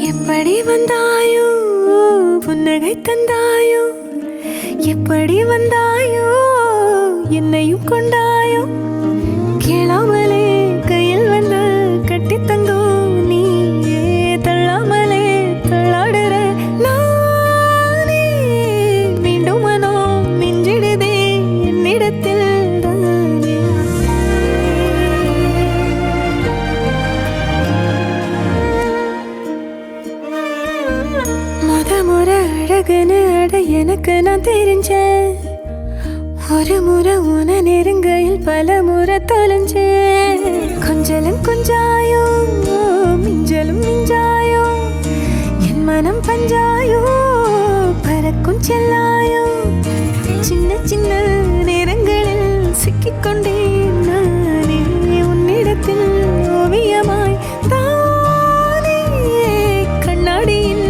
எப்படி வந்தாயோ புன்னகை தந்தாயோ எப்படி வந்தாயோ என்னையும் கொண்டாயோ கேளாமலே கையில் வந்து கட்டி தந்தோ நீயே தள்ளாமலே தள்ளாடுற நானே மீண்டும் மனோ மிஞ்சிடுதே என்னிடத்தில் முறை அழகுன்னு அட எனக்கு நான் தெரிஞ்சேன் ஒரு முறை உன நெருங்கையில் பல முறை தொலைஞ்சேன் கொஞ்சலும் கொஞ்சாயோ மிஞ்சலும் மிஞ்சாயோ என் மனம் பஞ்சாயோ பறக்கும் செல்லாயோ சின்ன சின்ன நேரங்களில் சிக்கிக்கொண்டேன் நானே உன்னிடத்தில் ஓவியமாய் தானே கண்ணாடியின்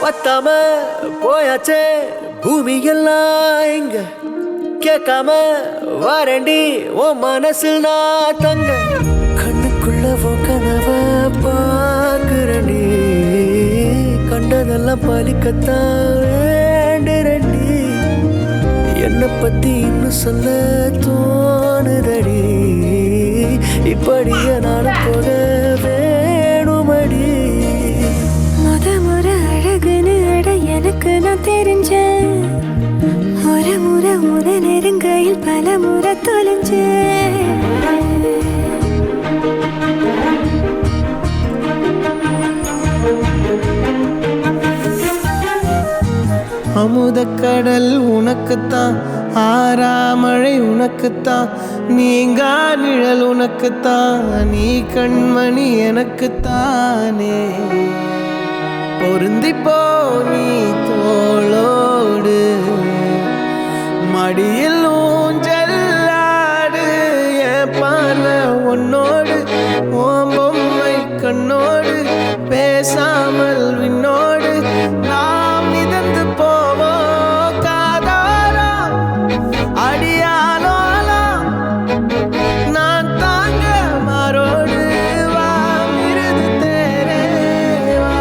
பத்தாம போயாச்சே பூமி எல்லாம் இங்க கேட்காம வாரண்டி உன் மனசில் நான் தங்க கண்ணுக்குள்ள உன் கனவ பார்க்கிறண்டி கண்டதெல்லாம் பலிக்கத்தான் வேண்டுரண்டி என்னை பத்தி இன்னும் சொல்ல தோணுதடி இப்படியே நானும் போக வேணுமடி எனக்கு நான் தெரிஞ்சேன் ஒரு முறை உன நெருங்கையில் பல முறை தொலைஞ்சேன் அமுதக்கடல் உனக்குத்தான் ஆறாமழை உனக்குத்தான் நீங்கா நிழல் உனக்குத்தான் நீ கண்மணி எனக்குத்தானே பொருந்திப்போ நீ தோளோடு மடியில் ஊஞ்சல்லாடு என் பார்வை உன்னோடு ஓம் பொம்மை கண்ணோடு பேசாமல் விண்ணோடு நாம் மிதந்து போவோம் காதாரா அடியாலோலா நான் தாங்க மாறோடு வா மிருது தேரே வா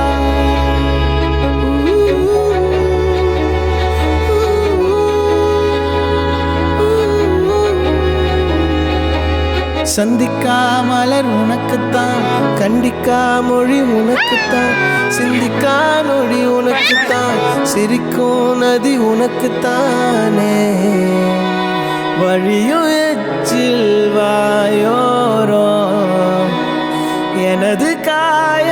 சந்திக்கா மலர் உனக்குத்தான் கண்டிக்கா மொழி உனக்குத்தான் சிந்திக்கா நொடி உனக்குத்தான் சிரிக்கும் நதி உனக்குத்தானே வழியும் எச்சில் வாயோரோ எனது காய